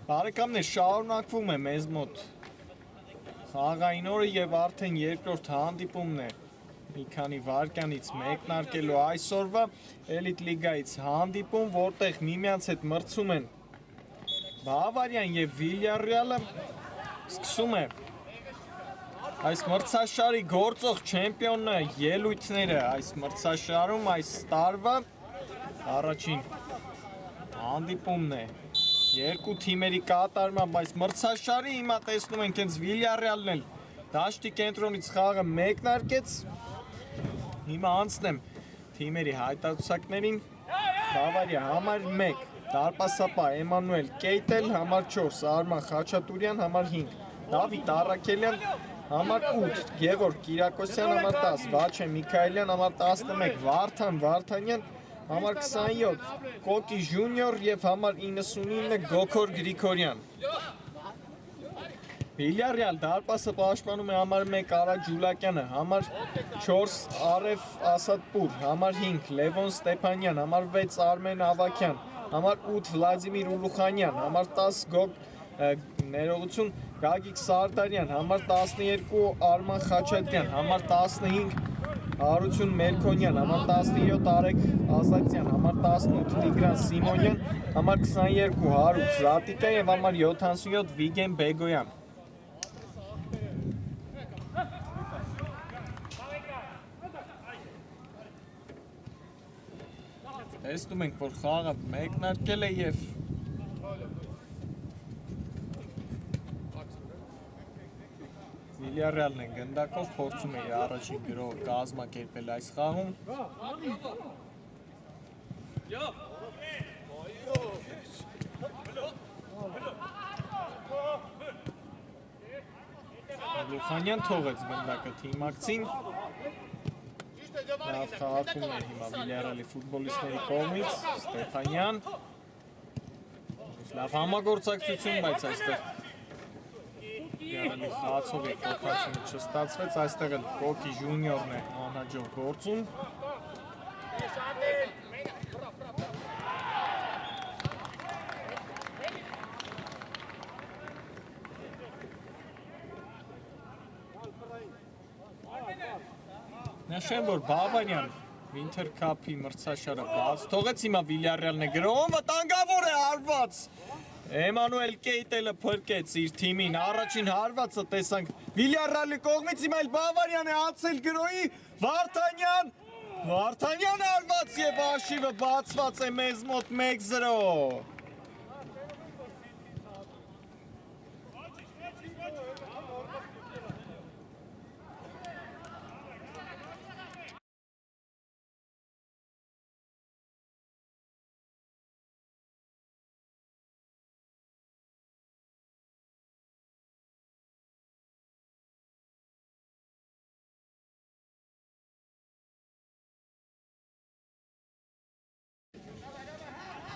Բարեկամներ, շարունակվում է մեզ մոտ խաղային օրը եւ արդեն երկրորդ հանդիպումն է մի քանի վայրկյանից մեկնարկելու այսօրվա Էլիտ լիգայից հանդիպում, որտեղ միմյանց հետ մրցում են Բավարիան եւ Վիլյարեալը, սկսում է այս մրցաշարի գործող չեմպիոնը ելույթները այս մրցաշարում այս տարվա առաջին հանդիպումն է երկու թիմերի կատարմամբ այս մրցաշարի հիմա տեսնում ենք հենց Վիլյարեալն էլ դաշտի կենտրոնից խաղը մեկնարկեց հիմա անցնեմ թիմերի հայտարարություններին Բավարիա համար 1 դարպասապա Էմանուել Կեյտել համար 4 Արման Խաչատուրյան համար 5 Դավիթ Առաքելյան համար 8 Գևորգ Կիրակոսյան համար 10 Վաչե Միքայելյան համար 11 Վարդան Վարդանյան համար 27 Կոկի Ժունիոր եւ համար 99 Գոքոր Գրիգորյան Վիլյարեալ դարպասը պաշտպանում է համար 1 Արա Ջուլակյանը, համար 4 Արեֆ Ասադպուր, համար 5 Լևոն Ստեփանյան, համար 6 Արմեն Ավակյան, համար 8 Վլադիմիր Ուլուխանյան, համար 10 ներողություն Գագիկ Սարդարյան, համար 12 Արման Խաչատրյան, համար 15 Հարություն Մելքոնյան, համար 17 Արեգ Ազատյան, համար 18 Տիգրան Սիմոնյան, համար 22 Հարութ Զատիկա եւ համար 77 Վիգեն Բեգոյան Տեսնում ենք, որ խաղը մեկնարկել է եւ Վիլյարեալն է գնդակով փորձում է իր առաջին գրոհը կազմակերպել այս խաղում Ուլուխանյան թողեց գնդակը թիմակցին Լավ խաղացում է հիմա Վիլյարեալի ֆուտբոլիստների կողմից Ստեփանյան Լավ համագործակցություն, բայց այստեղ Վիլյարեալի խաղացող եւ փոխանցումը չստացվեց, այստեղ էլ Կոկի Ժունիորն է անհաջող գործում Նշեմ, որ Բավարիան Winter Cup-ի մրցաշարը բաց թողեց հիմա Վիլյարեալն է գրոհում, վտանգավոր է հարված Էմանուել Կեյտելը փրկեց իր թիմին, առաջին հարվածը տեսանք Վիլյարեալի կողմից, հիմա էլ Բավարիան է անցել գրոհի, Վարդանյան հարված եւ հաշիվը բացված է մեզ մոտ 1-0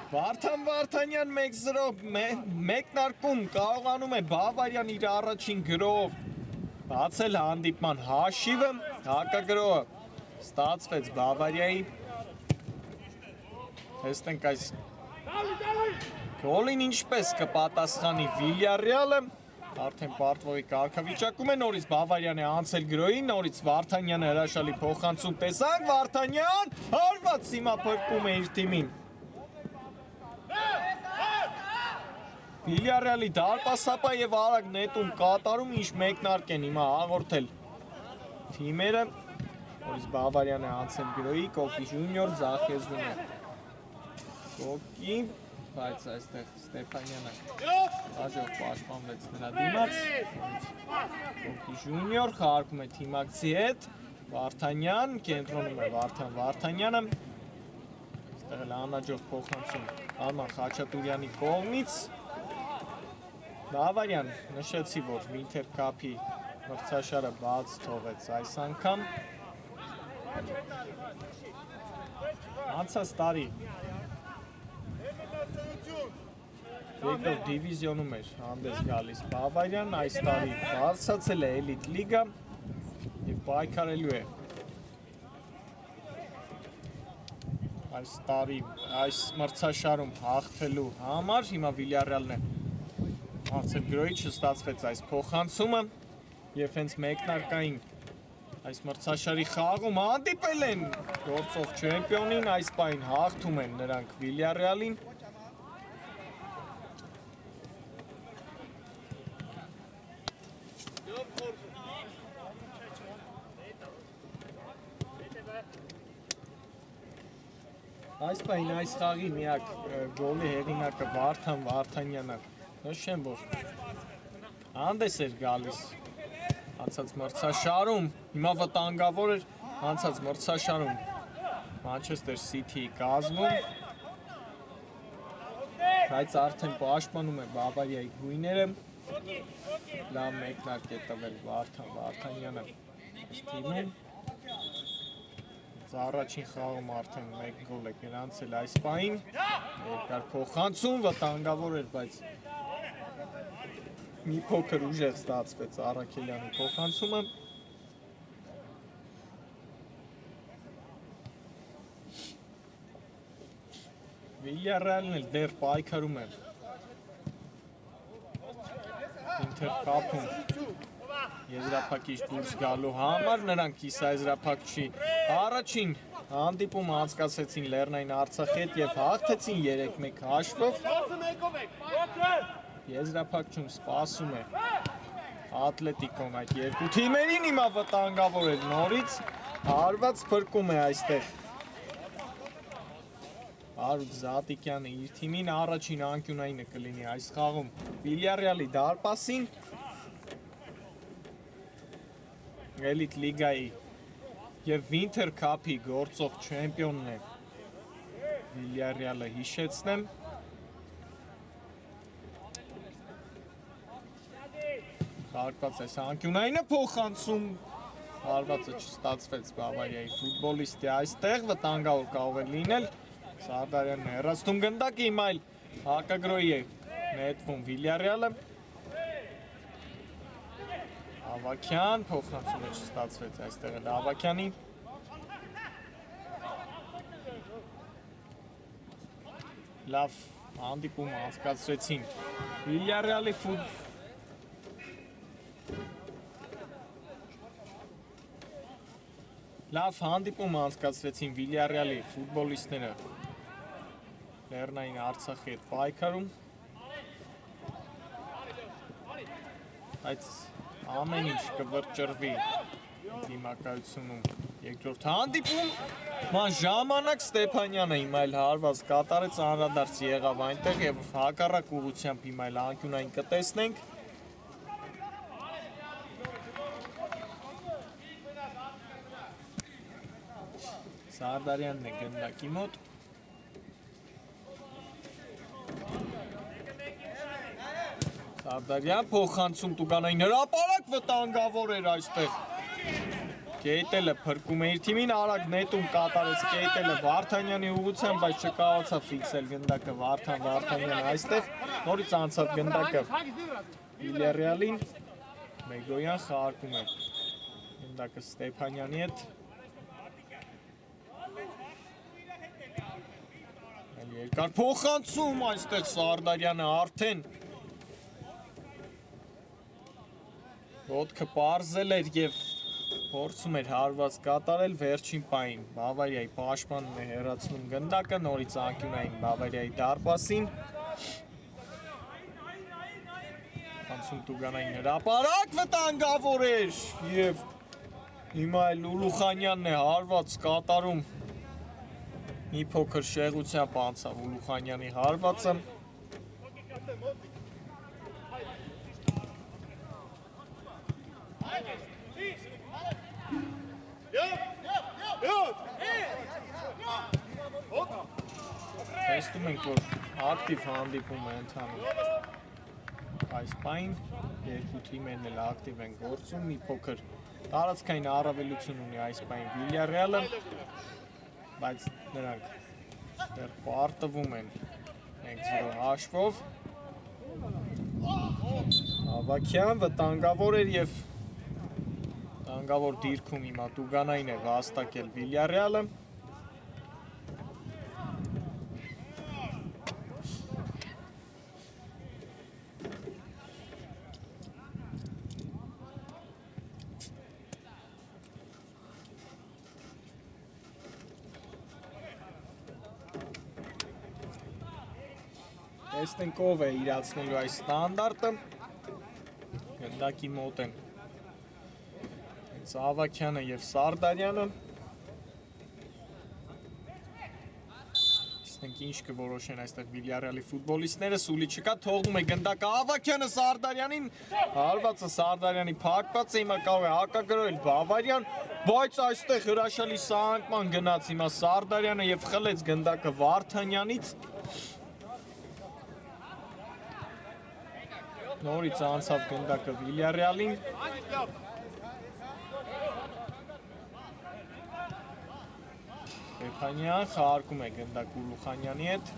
Վարդան Վարդանյան 1-0 մեկնարկում կարողանում է Բավարիան իր առաջին գրոհով բացել հանդիպման հաշիվը, հակագրոհը ստացվեց Բավարիայի Տեսնենք այս գոլին ինչպես կպատասխանի Վիլյարեալը Արդեն պարտվողի կարգավիճակում է նորից Բավարիան է անցել գրոհին, նորից Վարդանյանը հրաշալի փոխանցում տեսանք Վարդանյան հարված հիմա փրկում է իր թիմին Վիլյարեալի դարպասապա եւ արագ նետում կատարում ինչ մեկնարկ են հիմա հաղորդել թիմերը նորից Բավարիան է անցել գրոհի Կոկի Ժունիոր ձախեզնում է Կոկի բայց այստեղ Ստեփանյանը հաջող պաշտպանվեց նրա դիմաց Կոկի Ժունիոր խաղարկում է թիմակցի հետ Վարդանյան կենտրոնում է Վարդան Վարդանյանը այստեղ էլ անհաջող փոխանցում Արման Խաչատուրյանի կողմից Բավարիան նշեցի, որ Winter Cup-ի մրցաշարը բաց թողեց այս անգամ Անցած տարի երկրորդ դիվիզիոնում էր հանդես գալիս Բավարիան, այս տարի բարձրացել է Էլիտ լիգա եւ պայքարելու է այս տարի այս մրցաշարում հաղթելու համար հիմա Վիլյարեալն է Արցելգրոյի չստացվեց այս փոխանցումը եւ հենց մեկնարկային այս մրցաշարի խաղում հանդիպել են գործող չեմպիոնին, այս պահին հաղթում են նրանք Վիլյարեալին։ Այս պահին այս խաղի միակ գոլի հեղինակը Վարդան Վարդանյանն է։ Նշեմ, որ հանդես էր գալիս անցած մրցաշարում, հիմա վտանգավոր էր անցած մրցաշարում Մանչեսթեր Սիթիի կազմում, բայց արդեն պաշտպանում է Բավարիայի գույները, լավ մեկնարկ է տվել Վարդան Վարդանյանը այս թիմում, առաջին խաղում արդեն 1 գոլ է գրանցել այս պահին, երկար փոխանցում, վտանգավոր էր, բայց մի փոքր ուժեղ ստացվեց Առաքելյանի փոխանցումը։ Վիլյարեալն էլ դեռ պայքարում է Ինտերկապում եզրափակիչ դուրս գալու համար, նրանք կիսաեզրափակչի առաջին հանդիպումը անցկացրեցին Լեռնային Արցախի հետ եւ հաղթեցին 3-1 հաշվով։ Եզրափակչում սպասում է Ատլետիկոն այդ երկու թիմերին, հիմա վտանգավոր է նորից, հարված փրկում է այստեղ Արուդ Զատիկյանը իր թիմին, առաջին անկյունայինը կլինի այս խաղում Վիլյարեալի դարպասին, Էլիտ լիգայի եւ Winter Cup-ի գործող չեմպիոնն է Վիլյարեալը, հիշեցնեմ։ Հարկված այս անկյունայինը փոխանցում, հարվածը չստացվեց Բավարիայի ֆուտբոլիստի այստեղ, վտանգավոր կարող է լինել, Սարդարյանն է հեռացնում գնդակը, հիմա այլ հակագրոյի է նետվում Վիլյարեալը, Ավակյան, փոխանցումը չստացվեց այստեղ էլ Ավակյանի, լավ հանդիպում անցկացրեցին Վիլյարեալի Լավ հանդիպում անցկացրեցին Վիլյարեալի ֆուտբոլիստները Լեռնային Արցախի հետ պայքարում, բայց ամեն ինչ կվրճռվի դիմակայությունում երկրորդ հանդիպում, ման ժամանակ Ստեփանյանը հիմա էլ հարված կատարեց, անդրադարձ եղավ այնտեղ եւ հակառակ ուղղությամբ հիմա էլ անկյունային կտեսնենք։ Սարդարյանն է գնդակի մոտ։ Սարդարյան փոխանցում Տուգանային հրապարակ վտանգավոր էր այստեղ։ Կեյտելը փրկում է իր թիմին, արագ նետում կատարեց Կեյտելը Վարդանյանի ուղղությամբ, բայց չկարողացավ ֆիքսել գնդակը Վարդան Վարդանյանը այստեղ, նորից անցավ գնդակը Վիլյարեալին, Մեգոյան խաղարկում է գնդակը Ստեփանյանի հետ։ Երկար փոխանցում այստեղ Սարդարյանը արդեն ոտքը պարզել էր և փորձում էր հարված կատարել վերջին պահին Բավարիայի պաշտպանն է հեռացնում գնդակը, նորից անկյունային Բավարիայի դարպասին։ Անցում Տուգանային հրապարակ վտանգավոր էր և հիմա էլ Ուլուխանյանն է հարված կատարում, մի փոքր շեղությամբ անցավ Ուլուխանյանի հարվածը։ Տեսնում ենք, որ ակտիվ հանդիպում է ընթանում այս պահին, երկու թիմերն էլ ակտիվ են գործում, մի փոքր տարածքային առավելություն ունի այս պահին Վիլյարեալը, բայց նրանք դեռ պարտվում են 1-0 հաշվով։ Ավակյան վտանգավոր էր և վտանգավոր դիրքում հիմա Տուգանային է վաստակել Վիլյարեալը։ Տեսնենք ով է իրացնելու այս ստանդարտը։ Գնդակի մոտ են Ավակյանը և Սարդարյանը։ Տեսնենք ինչ կորոշեն այստեղ Վիլյարեալի ֆուտբոլիստները, սուլի չկա, թողնում է գնդակը Ավակյանը Սարդարյանին, հարվածը Սարդարյանի փակված է, հիմա կարող է հակագրոհել Բավարյան, բայց այստեղ հրաշալի սահարկման գնաց հիմա Սարդարյանը և խլեց գնդակը Վարդանյանից։ Նորից անցավ գնդակը Վիլյարեալին։ Ստեփանյան խաղարկում է գնդակ Ուլուխանյանի հետ։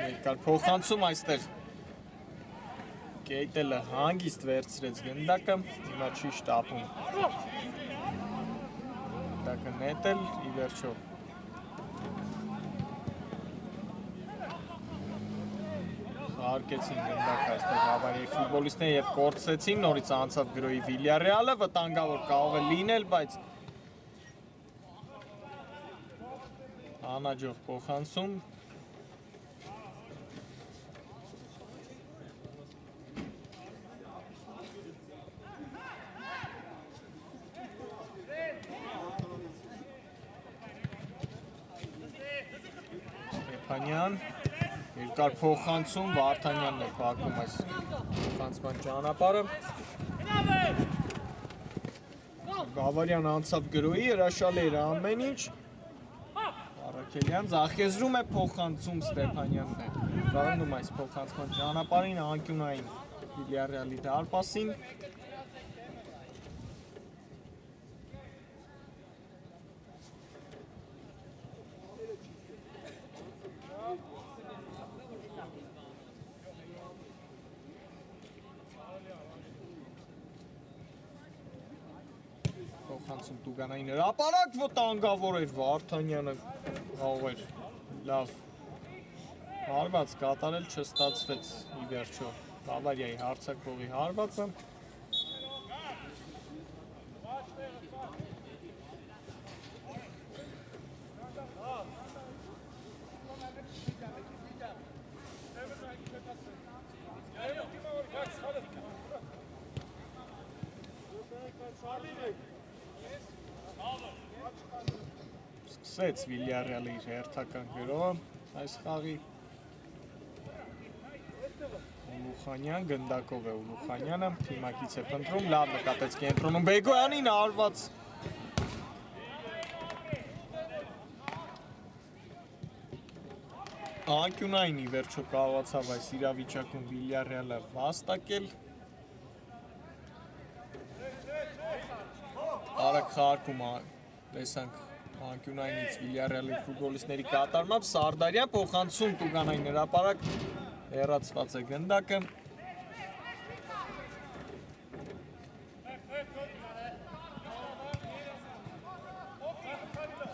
Երկար փոխանցում այստեղ Կեյտելը հանգիստ վերցրեց գնդակը, հիմա չի շտապում գնդակը նետել, ի վերջո Արկեցին գնդակը այստեղ Բավարիայի ֆուտբոլիստները և կորցրեցին, նորից անցավ գրոհի Վիլյարեալը, վտանգավոր կարող է լինել, բայց անհաջող փոխանցում։ Ստեփանյան երկար փոխանցում, Վարդանյանն է փակում այս փոխանցման ճանապարհը։ Բավարյան անցավ գրոհի, հրաշալի էր ամեն ինչ։ Առաքելյան ձախեզրում է փոխանցում Ստեփանյանն է։ Վարդանում այս փոխանցման ճանապարհին անկյունային Վիլյարեալի դարպասին։ Փոխանցում Տուգանային հրապարակ, վտանգավոր էր Վարդանյանը, կարող էր լավ հարված կատարել, չստացվեց ի վերջո Բավարիայի հարձակվողի հարվածը։ Սկսեց Վիլյարեալը իր հերթական գրոհը այս խաղի։ Ուլուխանյան գնդակով է Ուլուխանյանը, թիմակից է փնտրում, լավ նկատեց կենտրոնում Բեգոյանին, հարված անկյունային ի վերջո կարողացավ այս իրավիճակում Վիլյարեալը վաստակել։ Արագ խաղարկում տեսանք անկյունայինից Վիլյարեալի ֆուտբոլիստների կատարմամբ, Սարդարյան փոխանցում Տուգանային հրապարակ, հեռացված է գնդակը։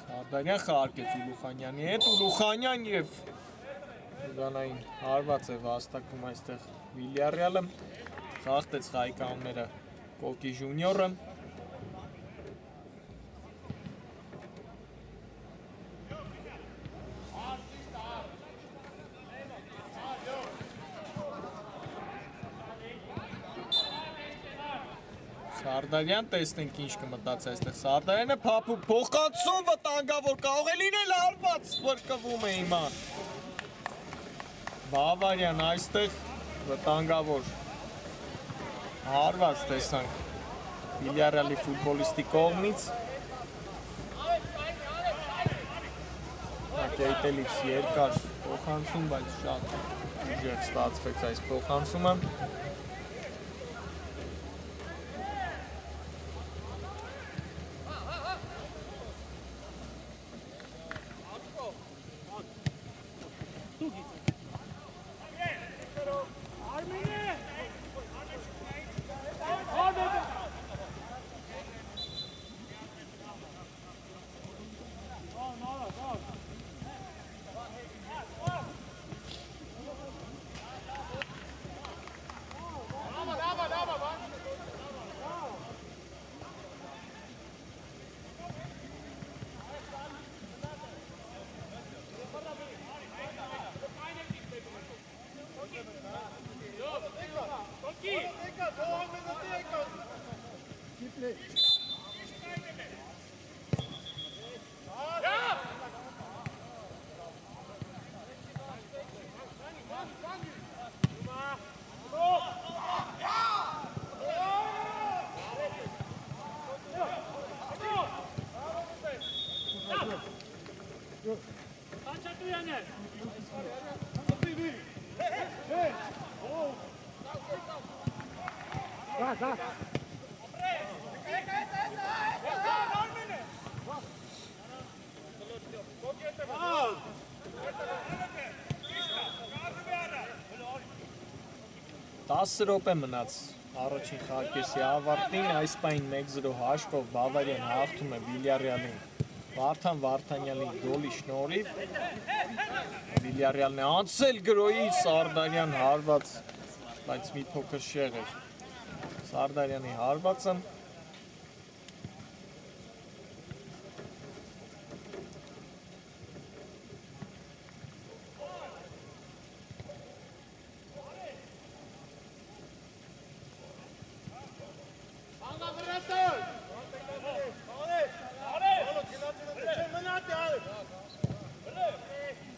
Սարդարյան խաղարկեց Ուլուխանյանի հետ, Ուլուխանյան և Տուգանային հարված է վաստակում այստեղ Վիլյարեալը, խաղաղտեց խաղի կանոնները Կոկի ժունիորը։ Սարդարյան, տեսնենք ինչ կմտած այստեղ Սարդարյանը, փափուկ փոխանցում, վտանգավոր կարող է լինել, հարված փրկվում է հիմա Բավարյան այստեղ վտանգավոր հարված տեսանք Վիլյարեալի ֆուտբոլիստի կողմից։ Կեյտելից երկար փոխանցում, բայց շատ ուժեղ ստացվեց այս փոխանցումը։ Տասը րոպե մնաց առաջին խաղակեսի ավարտին, այս պահին 1-0 հաշվով Բավարիան հաղթում է Վիլյարեալին Վարդան Վարդանյանի գոլի շնորհիվ։ Վիլյարեալն է անցել գրոյից, Սարդարյան հարված, բայց մի փոքր շեղ էր Սարդարյանի հարվածը։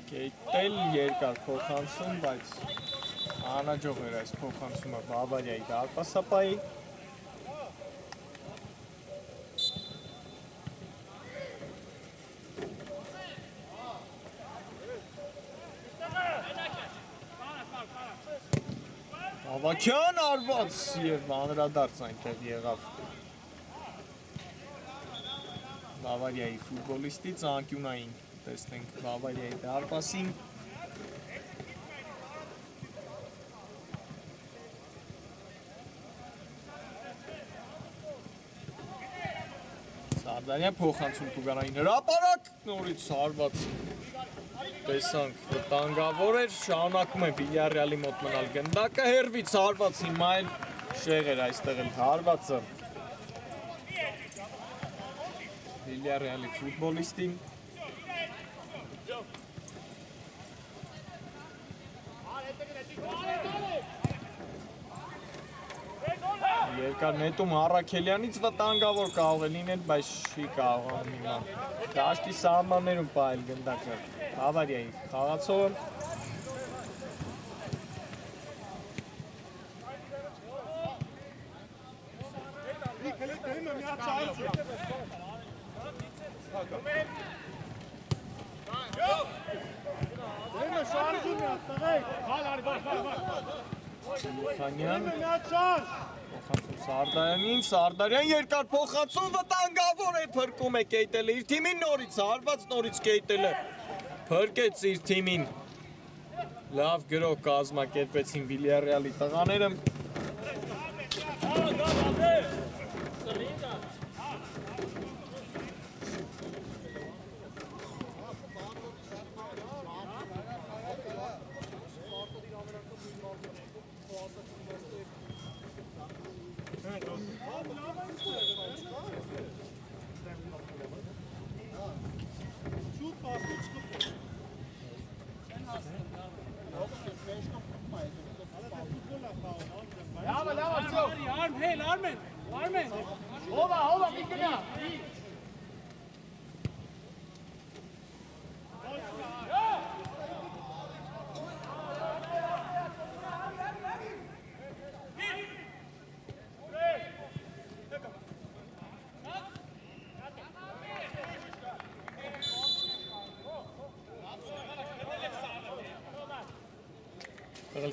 Կեյտել երկար փոխանցում, բայց անհաջող էր այս փոխանցումը Բավարիայի դարպասապայի։ Ավակյան արված և անդրադարձ այնտեղ եղավ Բավարիայի ֆուտբոլիստից անկյունային տեսնենք Բավարիայի դարպասին։ Սարդարյան փոխանցում Տուգանային հրապարակ, նորից հարված տեսանք վտանգավոր էր, շարունակում է Վիլյարեալի մոտ մնալ գնդակը, հեռվից հարված հիմա էլ շեղ էր այստեղ էլ հարվածը Վիլյարեալի ֆուտբոլիստին։ Երկար նետում Առաքելյանից վտանգավոր կարող է լինել, բայց չի կարողանում հիմա դաշտի սահմաններում պահել գնդակը Բավարիայի խաղացողը։ Սիլիխանյան փոխանցում Սարդարյանին, Սարդարյան երկար փոխանցում վտանգավոր է, փրկում է Կեյտելը իր թիմին, նորից հարված, նորից Կեյտելը փրկեց իր թիմին։ Լավ գրոհ կազմակերպեցին Վիլյարեալի տղաները։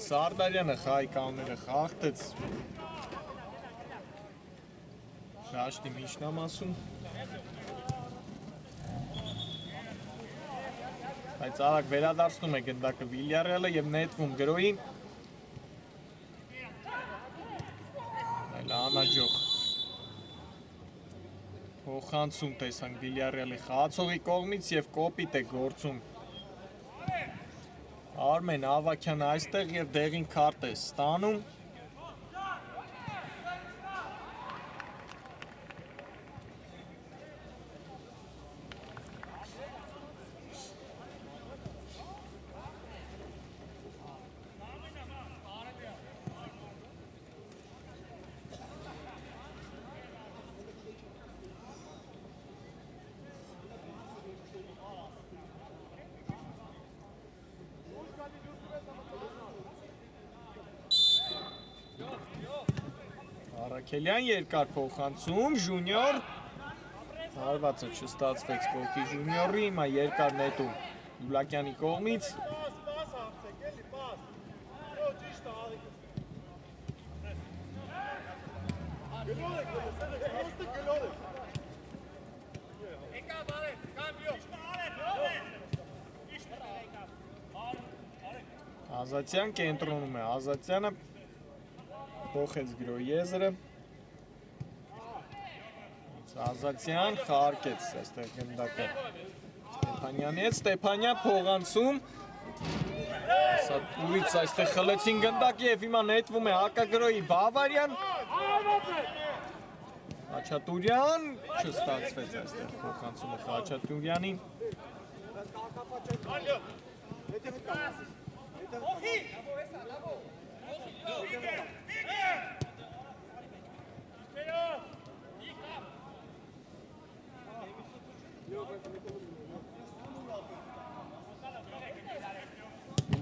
Սարդարյանը խաղի կանոնները խախտեց դաշտի միջնամասում, բայց արագ վերադարձնում է գնդակը Վիլյարեալը և նետվում գրոյին, այլ անհաջող փոխանցում տեսանք Վիլյարեալի խաղացողի կողմից և կոպիտ է գործում Արմեն Ավակյանը այստեղ և դեղին քարտ է ստանում։ Առաքելյան երկար փոխանցում, Ժունիոր Հարվածը չստացվեց Կոկի Ժունիորի, հիմա երկար նետում Յուլակյանի կողմից։ Ազատյան կենտրոնում է, Ազատյանը փոխեց Գրոյեզերը։ Ազատյան խարկեց այստեղ գնդակը Ստեփանյանի հետ, Ստեփանյան փողանցում։ Ուրից այստեղ խլեցին գնդակը եւ հիմա նետվում է հակագրոյի Բավարյան։ Խաչատուրյան չստացվեց այստեղ փոխանցումը Խաչատուրյանին։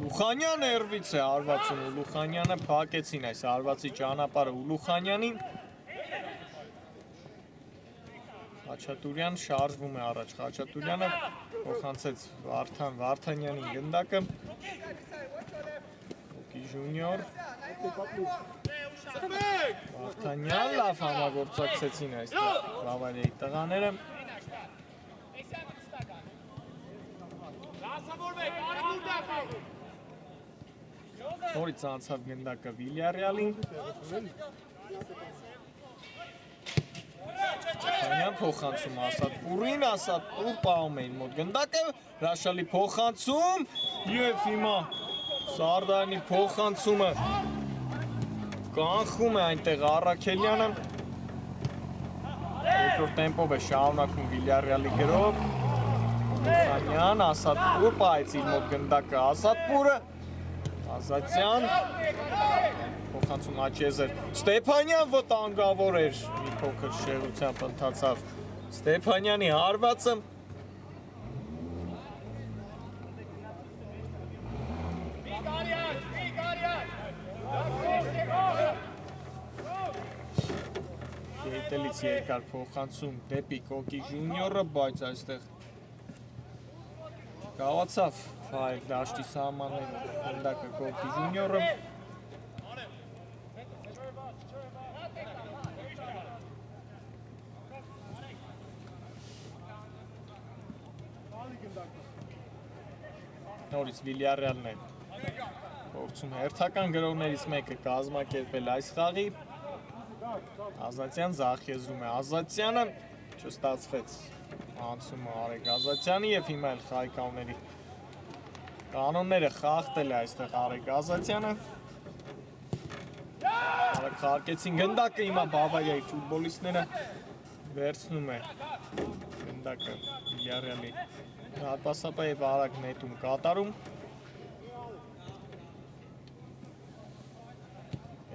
Ուլուխանյան երվից է հարվածում, Ուլուխանյանը փակեցին այս հարվածի ճանապարհը Ուլուխանյանին։ Խաչատուրյան շարժվում է առաջ, Խաչատուրյանը փոխանցեց Վարդանյանին գնդակը։ Կոկի Ժունիոր։ Վարդանյան լավ համագործակցեցին այստեղ Բավարիայի տղաները։ Նորից անցավ գնդակը Վիլյարեալին։ Ստեփանյան փոխանցում Ասատպուրին, Ասատպուր պահում է իր մոտ գնդակը, հրաշալի փոխանցում եւ հիմա Սարդարյանի փոխանցումը կանխում է այնտեղ Առաքելյանը։ Երկրորդ տեմպով է շարունակում Վիլյարեալի գրով։ Ուլուխանյան, Ասատպուր պահեց իր մոտ գնդակը, Ասատպուրը Ազատյան, փոխանցում Աչեզեր, Ստեփանյան վտանգավոր էր, մի փոքր շեղությամբ ընթացավ Ստեփանյանի հարվածը։ Գեյտելից երկար փոխանցում դեպի Կոկի Ժունիորը, բայց այստեղ կարողացավ ֆայլ դաշտի սահմաններում գնդակը Կոկի Ժունիորը։ Նորից Վիլյարեալն է փորձում հերթական գրողներից մեկը կազմակերպել այս խաղի։ Ազատյան ձախ եզրում է, Ազատյանը չստացվեց անցումը Արեգ Ազատյանի եւ հիմա էլ խաղի կանոնները խախտել է այստեղ Արեգ Ազատյանը։ Արեգ խարկեցին գնդակը, հիմա Բավարիայի ֆուտբոլիստները վերցնում է գնդակը Վիլյարեալի հատպասապա եւ արագ նետում կատարում։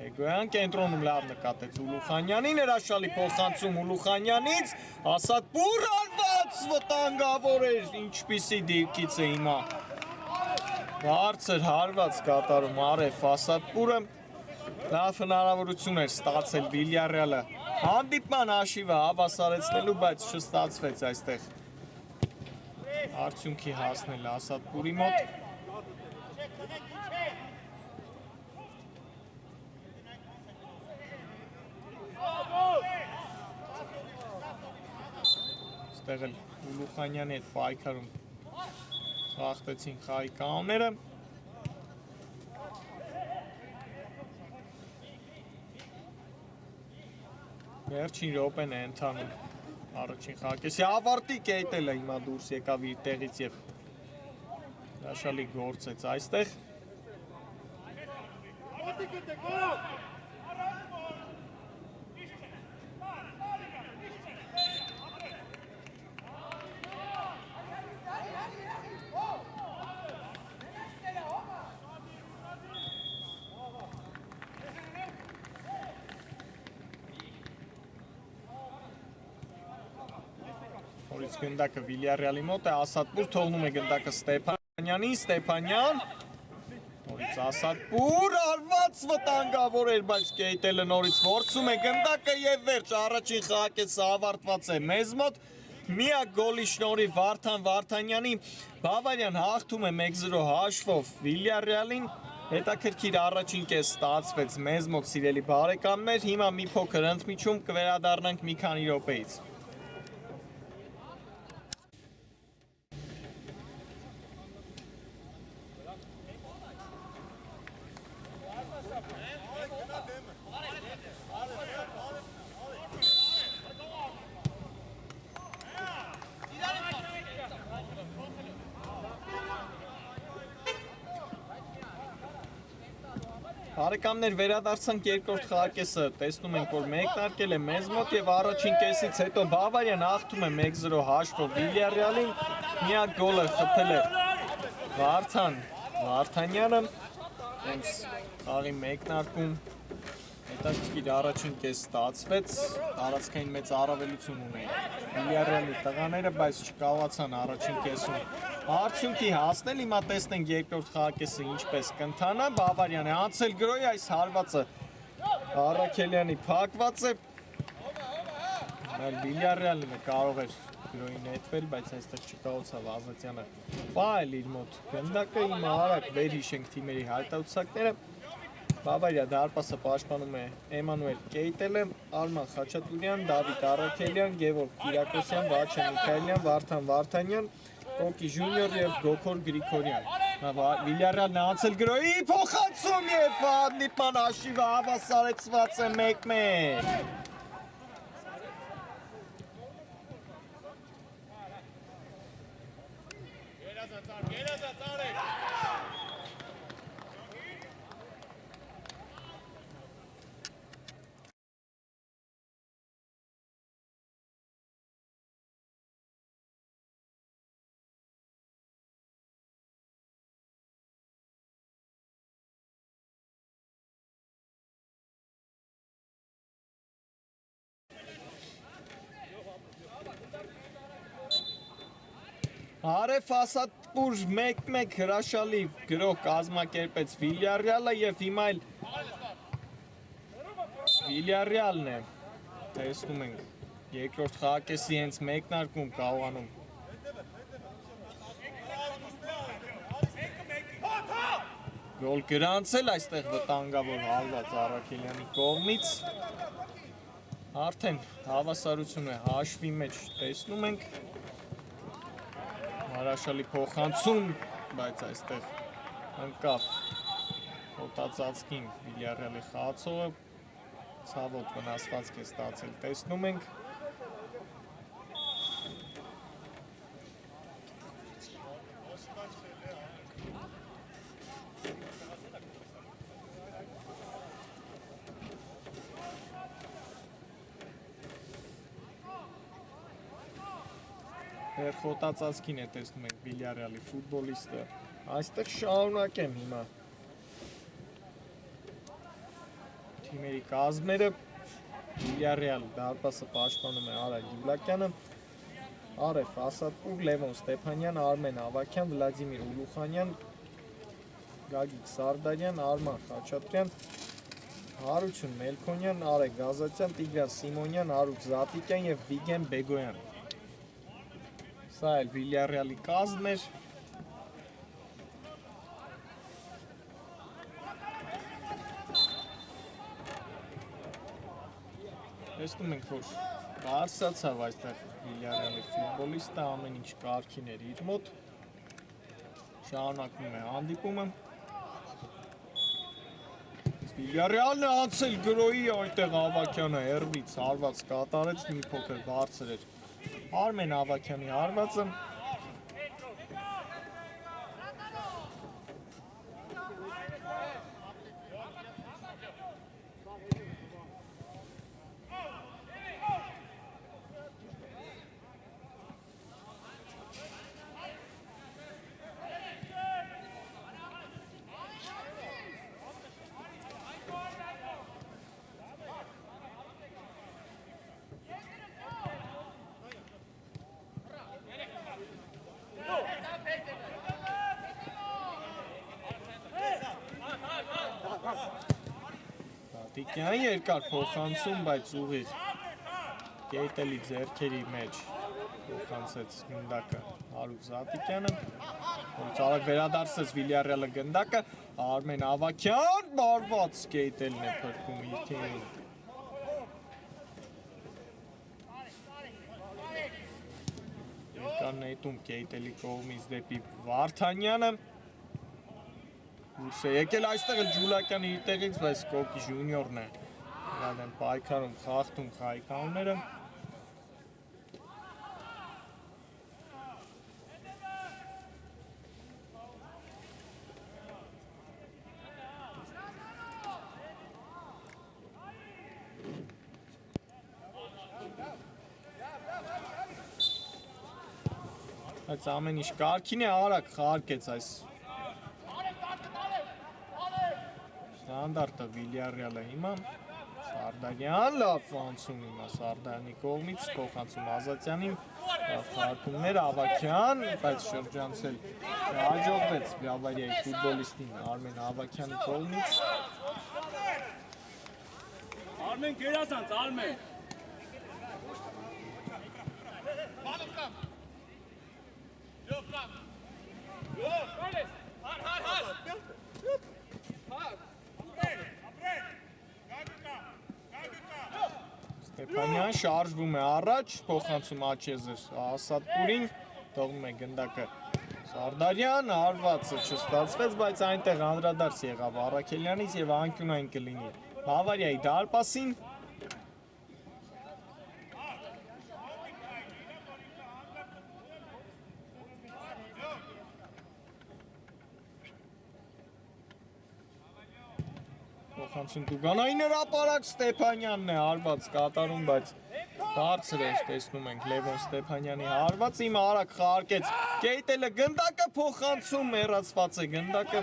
Էգոյան կենտրոնում լավ նկատեց Ուլուխանյանին, հրաշալի փոխանցում Ուլուխանյանից, Ասատպուր արված վտանգավոր էր, ինչպիսի դիրքից է հիմա։ Բարձր հարված կատարում Արեֆ Ասատպուրը, լավ հնարավորություն էր ստացել Վիլյարեալը հանդիպման հաշիվը հավասարեցնելու, բայց չստացվեց այստեղ արդյունքի հասնել Ասատպուրի մոտ։ Այստեղ էլ Ուլուխանյանի հետ պայքարում խախտեցին խաղի կանոնները։ Վերջին րոպեն է ընթանում առաջին խաղակեսի ավարտի կեյտելը հիմա դուրս եկավ իր տեղից եւ հրաշալի գործեց այստեղ։ Նորից գնդակը Վիլյարեալի մոտ է, Ասատպուր թողնում է գնդակը Ստեփանյանին, Ստեփանյան, նորից Ասատպուր, արված վտանգավոր էր, բայց կեյտելը նորից որցում է գնդակը եւ վերջ, առաջին խաղակեսը ավարտված է մեզ մոտ, Միակ գոլի շնորհիվ Վարդան Վարդանյանի Բավարիան հաղթում է 1-0 հաշվով Վիլյարեալին։ Հետաքրքիր առաջին կես ստացվեց մեզ մոտ սիրելի բարեկամներ, հիմա մի փոքր ընդմիջում կվերադառնանք մի քանի րոպեից։ Բարեկամներ վերադարձանք երկրորդ խաղակեսը, տեսնում ենք, որ մեկնարկել է մեզ մոտ եւ առաջին կեսից հետո Բավարիան հաղթում է 1-0 հաշվով Վիլյարեալին, միակ գոլը խփել է Վարդանյանը, հենց խաղի մեկնարկում հետաքրքիր առաջին կես ստացվեց, տարածքային մեծ առավելություն ունեին Վիլյարեալի տղաները, բայց չկարողացան առաջին կեսում արդյունքի հասնել, հիմա տեսնենք երկրորդ խաղակեսը ինչպես կընթանա, Բավարյանը անցել գրոյի, այս հարվածը Առաքելյանի փակված է, Վիլյարեալը կարող էր գրոյի նետվել, բայց այստեղ չկարողացավ Ազատյանը պահել իր մոտ գնդակը, հիմա արագ վերհիշենք թիմերի հայտարարությունները, Բավարիա դարպասը պաշտպանում է Էմանուել Կեյտելը, Արման Խաչատուրյան, Դավիթ Առաքելյան, Գևորգ Կիրակոսյան, Վաչե Միքայելյան, Վարդան Վարդանյան, Կոկի Ժունիոր եւ Գոքոր Գրիգորյան։ Վիլյարեալն անցել գրոյի փոխանցում եւ հանդիպման հաշիվը հավասարեցված է 1-1։ Արև Ասատպուր 1-1 հրաշալի գրող կազմակերպեց Վիլյարեալը եւ հիմա էլ Վիլյարեալն է, տեսնում ենք, երկրորդ խաղակեսի հենց մեկնարկում կարողանում գոլ գրանցել, այստեղ վտանգավոր հարված Առաքելյանի կողմից, արդեն հավասարությունը հաշվի մեջ տեսնում ենք, հրաշալի փոխանցում, բայց այստեղ ընկավ հոտածածկին Վիլյարեալի խաղացողը, ցավոտ վնասվածք է ստացել, տեսնում ենք։ Խոտածածկին է տեսնում ենք Վիլյարեալի ֆուտբոլիստը, այստեղ շարունակեմ հիմա թիմերի կազմերը, Վիլյարեալ դարպասը պաշտպանում է Արա Գյուլակյանը, Արև Ասատպուր, Լևոն Ստեփանյան, Արմեն Ավագյան, Վլադիմիր Ուլուխանյան, Գագիկ Սարդարյան, Արման Խաչատրյան, Հարություն Մելքոնյան, Արեգ Ազատյան, Տիգրան Սիմոնյան, Արուք Զատիկյան եւ Վիգեն Բեգոյան։ Սա էլ Վիլյարեալի կազմն էր, տեսնում ենք, որ բարձրացավ այստեղ Վիլյարեալի ֆուտբոլիստը, ամեն ինչ կարգին էր իր մոտ, շարունակվում է հանդիպումը, Վիլյարեալն է անցել գրոյի, այնտեղ Ավագյանը հեռվից հարված կատարեց, մի փոքր բարձր էր Արմեն Ավագյանի հարվածը, Տիկյան երկար փոխանցում, բայց ուղիղ Կեյտելի ձեռքերի մեջ փոխանցեց գնդակը Հարութ Զատիկյանը։ Ցավոք վերադարձեց Վիլյարեալը գնդակը, Արմեն Ավագյան բարված գեյտելն է փրկում իր թիմին։ Երկար նետում գեյտելի կողմից դեպի Վարդանյանը։ Դուրս է եկել այստեղ էլ Ջուլակյանը իր տեղից, բայց Կոկի ժյունիորն է նրան են պայքարում խախտում խայքանները։ Այս ամեն ինչ կարգին է, արագ խարկեց այս ստանդարտը Վիլյարեալը հիմա Սարդարյան լավ անցում հիմա Սարդարյանի կողմից փոխանցում Ազատյանին խարկումներ Ավագյան, բայց շրջանցել հաջողվեց Բավարիայի ֆուտբոլիստին Արմեն Ավագյանի կողմից Արմեն գերազանց Արմեն Ստեփանյան շարժվում է առաջ, փոխանցում Աչեզր Ասատպուրին, թողնում է գնդակը Սարդարյան, հարվածը չստացվեց, բայց այնտեղ անդրադարձ եղավ Առաքելյանից եւ անկյունային կլինի Բավարիայի դարպասին։ Փոխանցում Տուգանային հրապարակ Ստեփանյանն է հարված կատարում, բայց բարձր էր, տեսնում ենք Լևոն Ստեփանյանի հարվածը, հիմա արագ խարկեց Գեյտելը գնդակը փոխանցում մեռածված է գնդակը։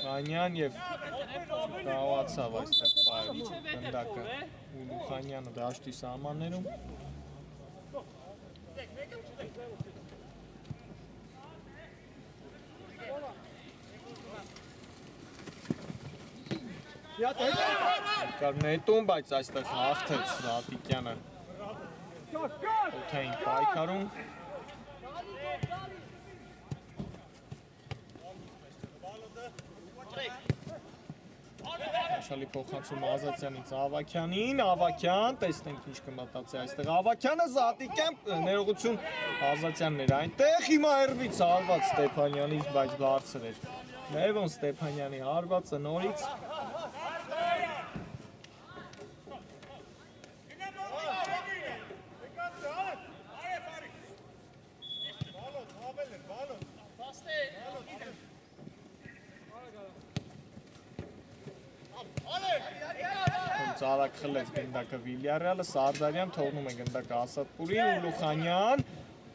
Խանյան եւ կավացավ այստեղ պայրի գնդակը Ուլուխանյանը դաշտի սահմաններում։ Կար նետում, բայց այստեղ հաղթեց Զատիկյանը օթային պայքարում։ Աշալի փոխանցում Ազատյանից Ավագյանին, Ավագյան, տեսնենք ինչ կմտածի այստեղ Ավագյանը, Զատիկյան, ներողություն Ազատյանն էր այնտեղ, հիմա հեռվից հարված Ստեփանյանից, բայց բարձր էր Լևոն Ստեփանյանի հարվածը նորից Արագ խլեց գնդակը Վիլյարեալը, Սարդարյան թողնում է գնդակը Ասատպուրին, Ուլուխանյան,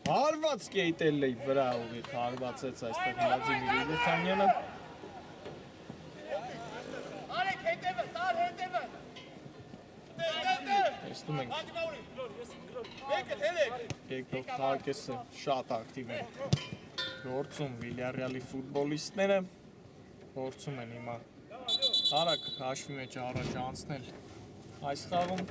հարված գեյտելի վրա ուղիղ հարվածեց այստեղ Վլադիմիր Ուլուխանյանը։ Տեսնում ենք երկրորդ խաղակեսը շատ ակտիվ են գործում Վիլյարեալի ֆուտբոլիստները, փորձում են հիմա արագ հաշվի մեջ առաջ անցնել այս խաղում։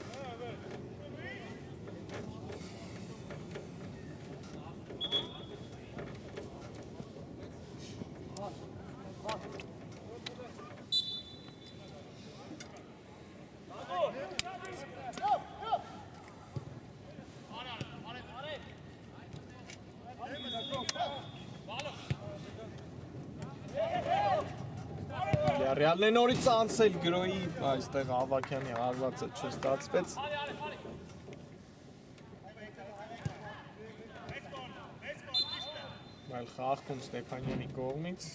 Ռեալն է նորից անցել գրոյի, այստեղ Ավագյանի հարվածը չստացվեց։ Այլ խաղում Ստեփանյանի կողմից։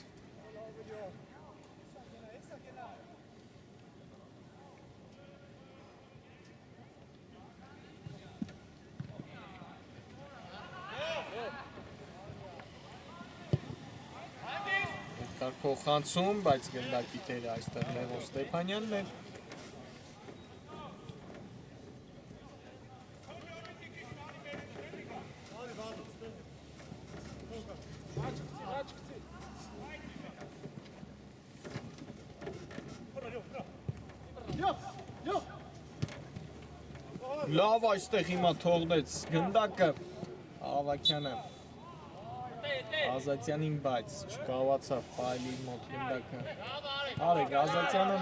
Փոխանցում, բայց գնդակի տերը այստեղ Լևոն Ստեփանյանն է։ Լավ այստեղ հիմա թողնեց գնդակը Ավակյանը Ազատյանին բայց չկարողացավ փայլի իր մոտ գնդակը Արեգ Ազատյանը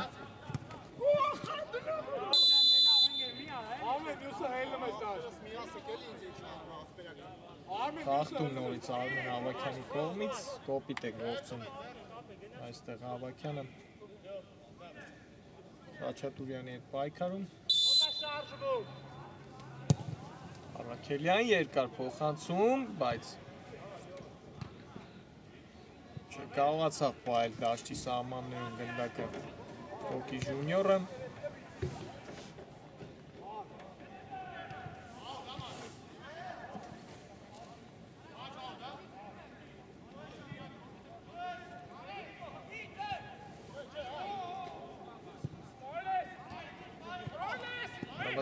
Խախտում նորից Արմեն Ավակյանի կողմից կոպիտ է գործում այստեղ Ավակյանը Խաչատուրյանի հետ պայքարում Արաքելյան երկար փոխանցում, բայց չկարողացավ պայել դաշտի սահմաններում գնդակը Կոկի ժունիորը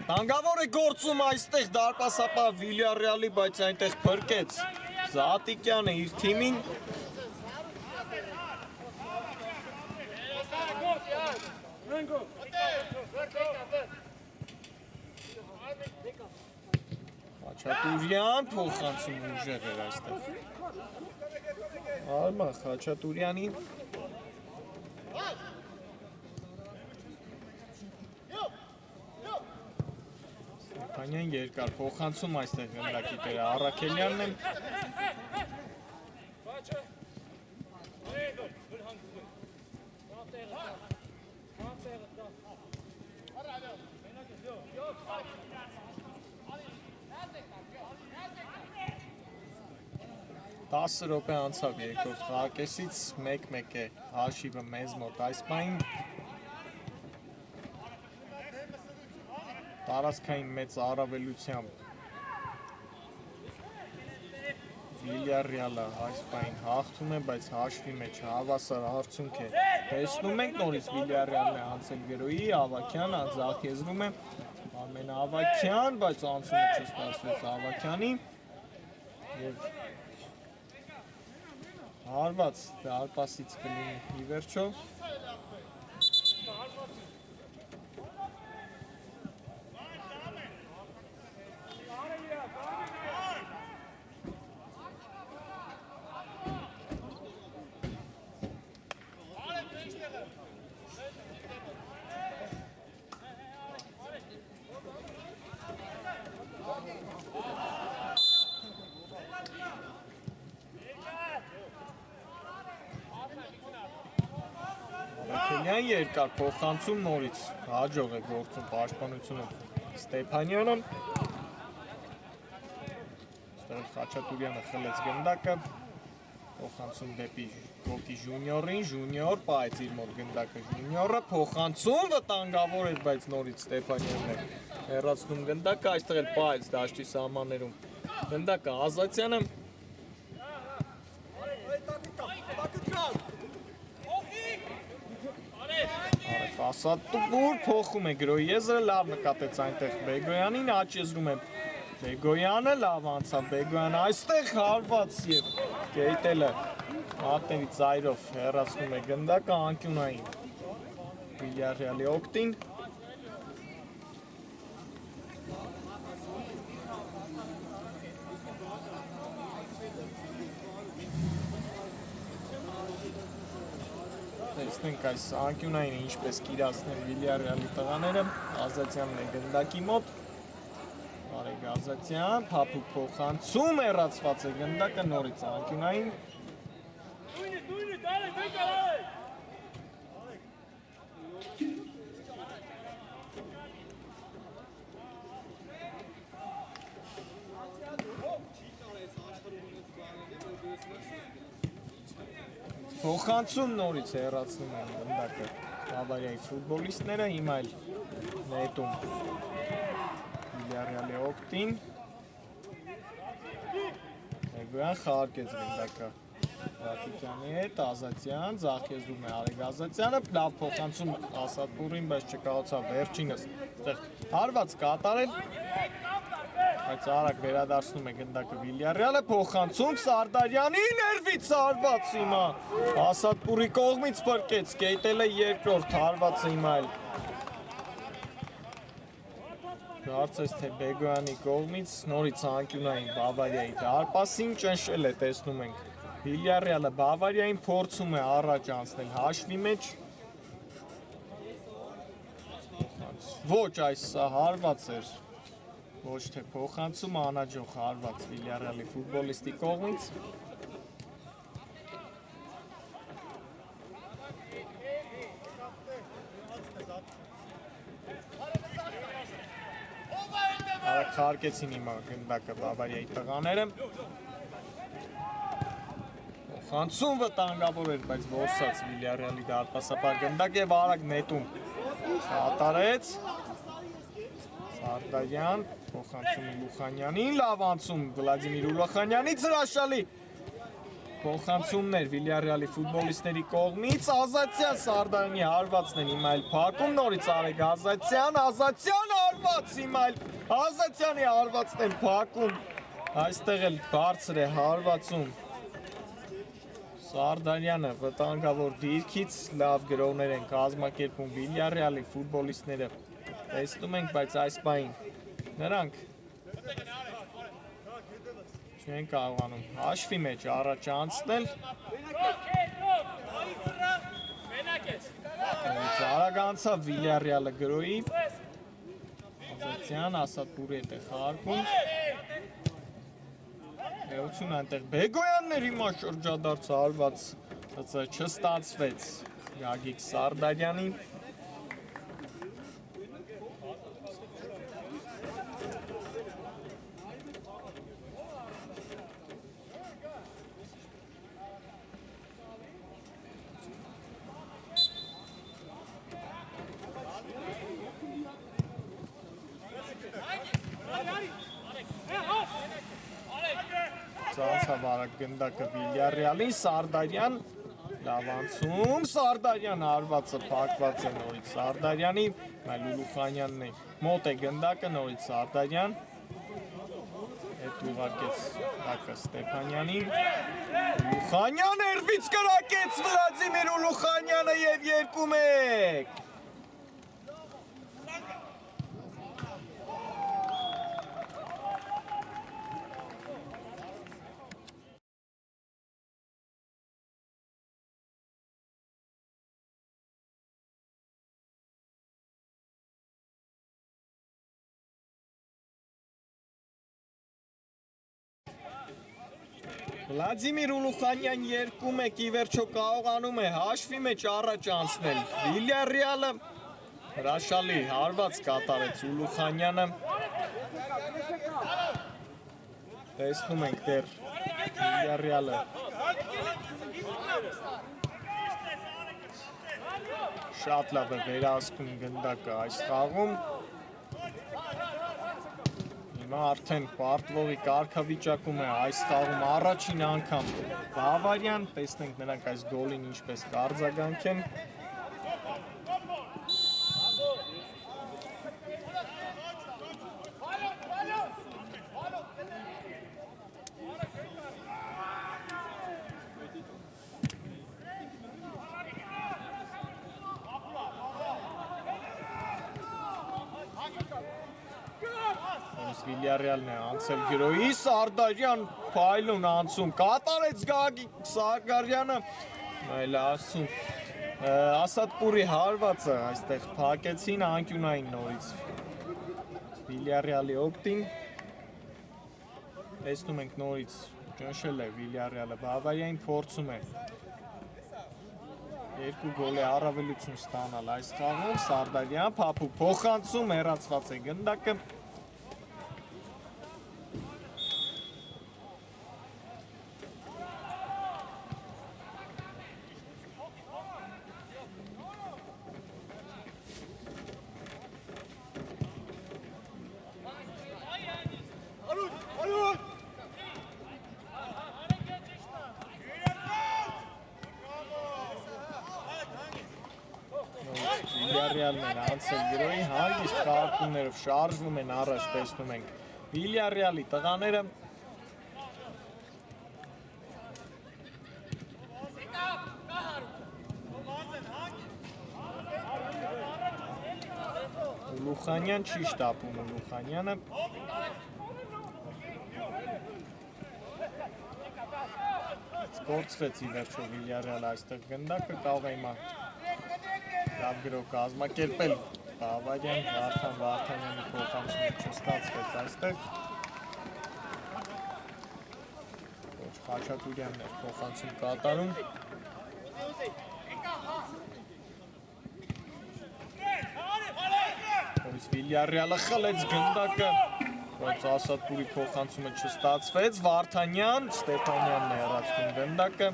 Վտանգավոր է գործում այստեղ դարպասապահ Վիլյարեալի, բայց այնտեղ փրկեց Զատիկյանը իր թիմին Խաչատուրյան փոխանցում ուժեղ էր այստեղ Արմա Խաչատուրյանին Ստեփանյան երկար փոխանցում այստեղ գնդակի տերը Արաքելյանն է Տասը րոպե անցավ երկրորդ խաղակեսից 1-1 է հաշիվը մեզ մոտ այս պահին Տարածքային մեծ առավելությամբ Վիլյարեալը այս պահին հաղթում է, բայց հաշվի մեջ հավասար արդյունք է տեսնում ենք նորից Վիլյարեալն է անցել Գերոյի, Ավակյանը ձախեզրում է Արմեն Ավակյան, բայց անցումը չստացվեց Ավակյանի եւ հարված դարպասից կլինի ի վերջո Արաքելյան երկար փոխանցում նորից հաջող է գործում պաշտպանությունը Ստեփանյանը Ստեղ Խաչատուրյանը խլեց գնդակը փոխանցում դեպի Կոկի ժունիորին ժունիոր պայեց իր մոտ գնդակը ժունիորը փոխանցում վտանգավոր էր բայց նորից Ստեփանյանն է հեռացնում գնդակը այստեղ էլ պայեց դաշտի սահմաններում գնդակը Ազատյանը Ասատուր փոխում է գրոյի եզրը, լավ նկատեց այնտեղ Բեգոյանին, աճեզրում է Բեգոյանը, լավ անցավ Բեգոյանը, այստեղ հարված և գեյտելը մատների ծայրով հեռացնում է գնդակը անկյունային Վիլյարեալի օգտին Տեսնենք այս անկյունային ինչպես կիրացնել Վիլյարեալի տղաները Ազատյանն է գնդակի մոտ Արեգ Ազատյան փափուկ փոխանցում հեռացված է գնդակը նորից անկյունային Փոխանցում նորից հեռացնում են գնդակը Բավարիայի ֆուտբոլիստները, հիմա էլ նետում Վիլյարեալի օգտին Բեգոյան խաղարկեց գնդակը Ռատիկյանի հետ, Ազատյան, ձախեզրում է Արեգ Ազատյանը, լավ փոխանցում Ասատպուրին, բայց չկարողացավ վերջինս այդտեղ հարված կատարել Բայց արագ վերադարձնում է գնդակը Վիլյարեալը, փոխանցում Սարդարյանի ներվից հարված հիմա Ասատպուրի կողմից փրկեց, գեյտելը երկրորդ հարվածը հիմա էլ Կարծես թե Բեգոյանի կողմից նորից անկյունային Բավարիայի դարպասին ճնշել է, տեսնում ենք։ Վիլյարեալը Բավարիային փորձում է առաջ անցնել հաշվի մեջ։ Ոչ, այս հարված էր։ Ոչ թե փոխանցում, անհաջող հարված Վիլյարեալի ֆուտբոլիստի կողմից։ Արագ խարկեցին հիմա գնդակը Բավարիայի տղաները։ Փոխանցում վտանգավոր էր, բայց որսաց Վիլյարեալի դարպասապահ գնդակ եւ արագ նետում կատարեց Սարդարյան, փոխանցում Ուլուխանյանին, լավ անցում Վլադիմիր Ուլուխանյանից, հրաշալի փոխանցումներ Վիլյարեալի ֆուտբոլիստների կողմից, Ազատյան Սարդարյանի հարվածն են հիմա էլ փակում, նորից Արեգ Ազատյան, Ազատյան հարված հիմա էլ Ազատյանի հարվածն են փակում, այստեղ էլ բարձր է հարվածում Սարդարյանը վտանգավոր դիրքից, լավ գրոհներ են կազմակերպում Վիլյարեալի ֆուտբոլիստները, տեսնում ենք, բայց այս պահին նրանք չեն կարողանում հաշվի մեջ առաջ անցնել։ Արագ անցավ Վիլյարեալը գրոհի։ Ազատյան Ասատպուրի հետ է խաղարկում։ Էություն այնտեղ Բեգոյաններ հիմա շրջադարձ հարված չստացվեց Գագիկ Սարդարյանի։ Անցավ արագ գնդակը Վիլյարեալին, Սարդարյան, լավ անցում, Սարդարյան հարվածը փակված է նորից Սարդարյանի, այլ Ուլուխանյանն է, մոտ է գնդակը նորից Սարդարյան, հետ ուղարկեց դակը Ստեփանյանին, Ուլուխանյան երբից կրակեց Վլադիմիր Ուլուխանյանը և 2-1։ Վլադիմիր Ուլուխանյան 2-1 ի վերջո կարողանում է հաշվի մեջ առաջ անցնել Վիլյարեալը, հրաշալի հարված կատարեց Ուլուխանյանը, տեսնում ենք դեռ Վիլյարեալը շատ լավ է վերահսկում գնդակը այս խաղում, հիմա արդեն պարտվողի կարգավիճակում է այս խաղում առաջին անգամ Բավարիան, տեսնենք նրանք այս գոլին ինչպես կարձագանքեն։ Վիլյարեալն է անցել գրոհի, Սարդարյան փայլուն անցում, կատարեց Գագիկ Սարգարյանը, այլ ասում, Ասատպուրի հարվածը այստեղ փակեցին անկյունային նորից Վիլյարեալի օգտին, տեսնում ենք նորից ճնշել է Վիլյարեալը, Բավարիային փորձում է 2 գոլի առավելություն ստանալ այս խաղում, Սարդարյան փափուկ փոխանցում, հեռացված է գնդակը։ Վիլյարեալն են անցել գրոհի, հանգիստ խաղարկումներով շարժվում են առաջ, տեսնում ենք Վիլյարեալի տղաները։ Լուխանյան չի շտապում Լուխանյանը։ Կորցրեց ի վերջո Վիլյարեալ այստեղ գնդակը, կարող է հիմա լավ գրով կազմակերպել Բավարյան, Վարդանյանի փոխանցումը չստացվեց այստեղ։ Ոչ Խաչատուրյանն էր փոխանցում կատարում։ Որից Վիլյարեալը խլեց գնդակը, բայց Ասատուրի փոխանցումը չստացվեց, Վարդանյան, Ստեփանյանն է հեռացնում գնդակը։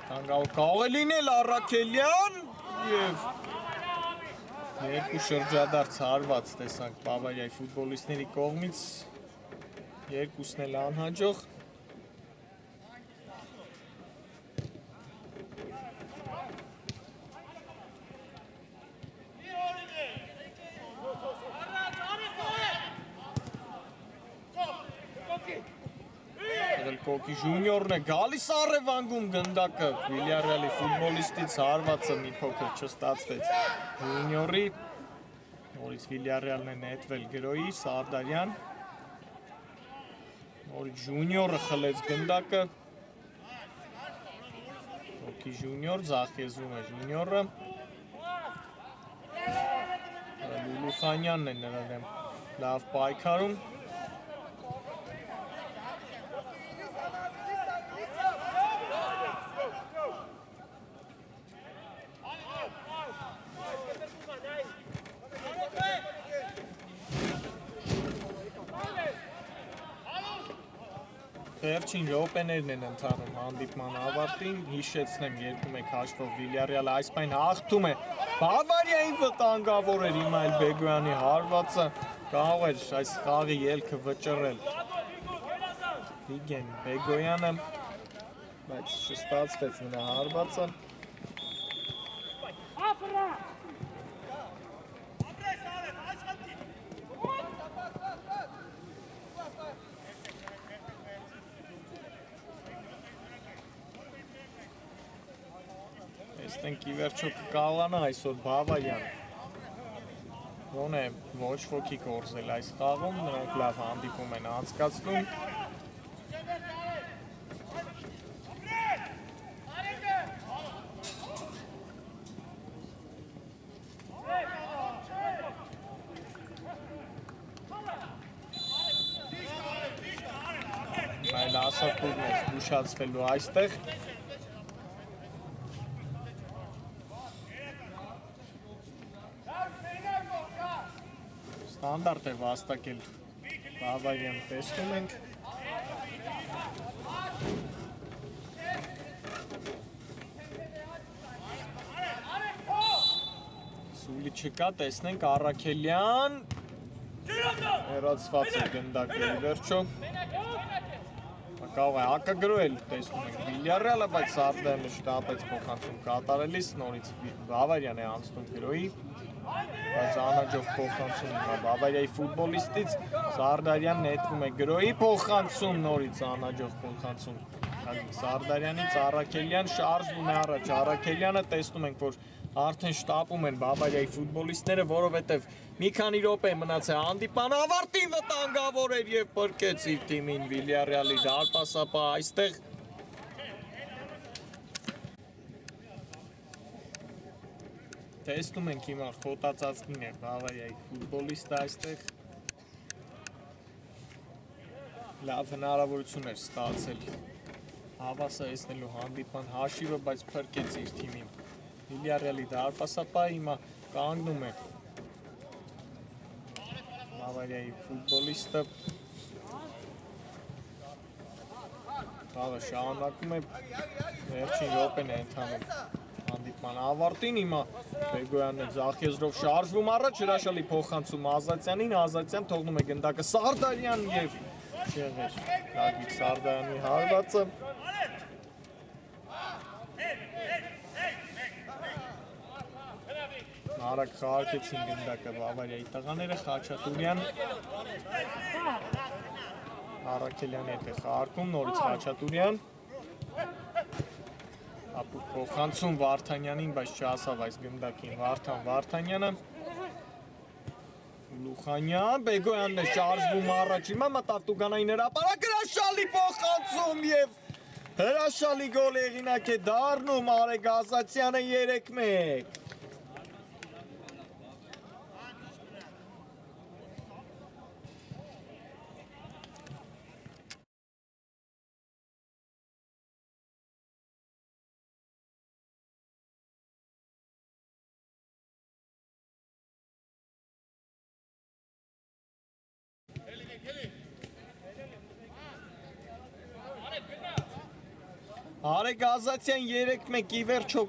Տանգավոր կարող է լինել Առաքելյան և երկու շրջադարձ հարված տեսանք Բավարիայի ֆուտբոլիստների կողմից, երկուսն էլ անհաջող։ Կոկի ժունյորն է գալիս առևանգում գնդակը, Վիլյարեալի ֆուտբոլիստից հարվածը մի փոքր չստացվեց ժունյորի, նորից Վիլյարեալն է նետվել գրոյի, Սարդարյան, նորից ժունյորը խլեց գնդակը, Կոկի ժունյոր, ձախեզվում է ժունյորը, Լուլուխանյանն է նրան լավ պայքարում, Վերջին րոպեներն են ընթանում հանդիպման ավարտին, հիշեցնեմ 2-1 հաշվով Վիլյարեալը այս պայն հաղթում է Բավարիային վտանգավոր էր Իմայել Բեգոյանի հարվածը, կարող էր այս խաղի ելքը վճռել Վիգեն Բեգոյանը, բայց չստացվեց նրա հարվածը։ Տեսնենք ի վերջո կկարողանա այսօր Բավարիան։ Գոնե ոչ ոքի կորզել այս խաղում, նրանք լավ հանդիպում են անցկացնում։ Այլ Ասատուրն է զգուշացվելու այստեղ։ Ստանդարտ է վաստակել Բավարիան, տեսնում ենք։ Սուլի չկա, տեսնենք Առաքելյան։ Հեռացված է գնդակը ի վերջո։ Կարող է հակագրոել, տեսնում ենք Վիլյարեալը, բայց Սարդարյանը շտապեց փոխանցում կատարելիս, նորից Բավարիան է անցնում գրոյի, բայց անհաջող փոխանցում Բավարիայի ֆուտբոլիստից, Սարդարյան նետվում է գրոյի փոխանցում, նորից անհաջող փոխանցում Սարդարյանից, Առաքելյան շարժվում է առաջ, Առաքելյանը տեսնում ենք, որ արդեն շտապում են Բավարիայի ֆուտբոլիստները, որովհետև մի քանի րոպե մնաց է հանդիպան ավարտին վտանգավոր էր և պրկեց իր թիմին Վիլյարեալի դարպասապահ այստեղ։ Տեսնում ենք հիմա խոտածածկին է Բավարիայի ֆուտբոլիստը այստեղ։ Լավ հնարավորություն էր ստացել հավասարեցնելու հանդիպան հաշիվը, բայց փրկեց իր թիմին։ Վիլյարեալի դարպասապահը հիմա կանգնում է Բավարիայի ֆուտբոլիստը։ Խաղը շարունակում է, վերջին րոպեն է ընթանում հանդիպման ավարտին, հիմա Բեգոյանն է ձախեզրով շարժվում առաջ, հրաշալի փոխանցում Ազատյանին, Ազատյան թողնում է գնդակը Սարդարյան և չեղեր Գագիկ Սարդարյանի հարվածը։ Արագ խաղարկեցին գնդակը Բավարիայի տղաները, Խաչատուրյան Արաքելյանի հետ է խաղարկում, նորից Խաչատուրյան ապուր փոխանցում Վարդանյանին, բայց չհասավ այս գնդակին Վարդան Վարդանյանը Լուխանյան, Բեգոյանն է շարժվում առաջ, հիմա մտավ Տուգանային հրապարակ, հրաշալի փոխանցում և հրաշալի գոլ հեղինակ է դառնում Արեգ Ազատյանը 3-1 Արեգ Ազատյան 3-1 ի վերջո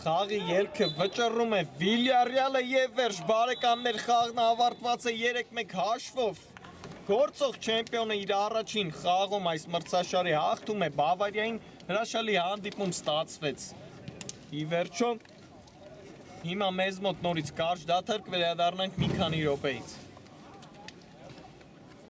խաղի ելքը վճռում է Վիլյարեալը և վերջ բարեկամներ խաղն ավարտված է 3-1 հաշվով գործող չեմպիոնը իր առաջին խաղում այս մրցաշարի հաղթում է Բավարիային հրաշալի հանդիպում ստացվեց ի վերջո հիմա մեզ մոտ նորից կարճ դադար կվերադառնանք մի քանի րոպեից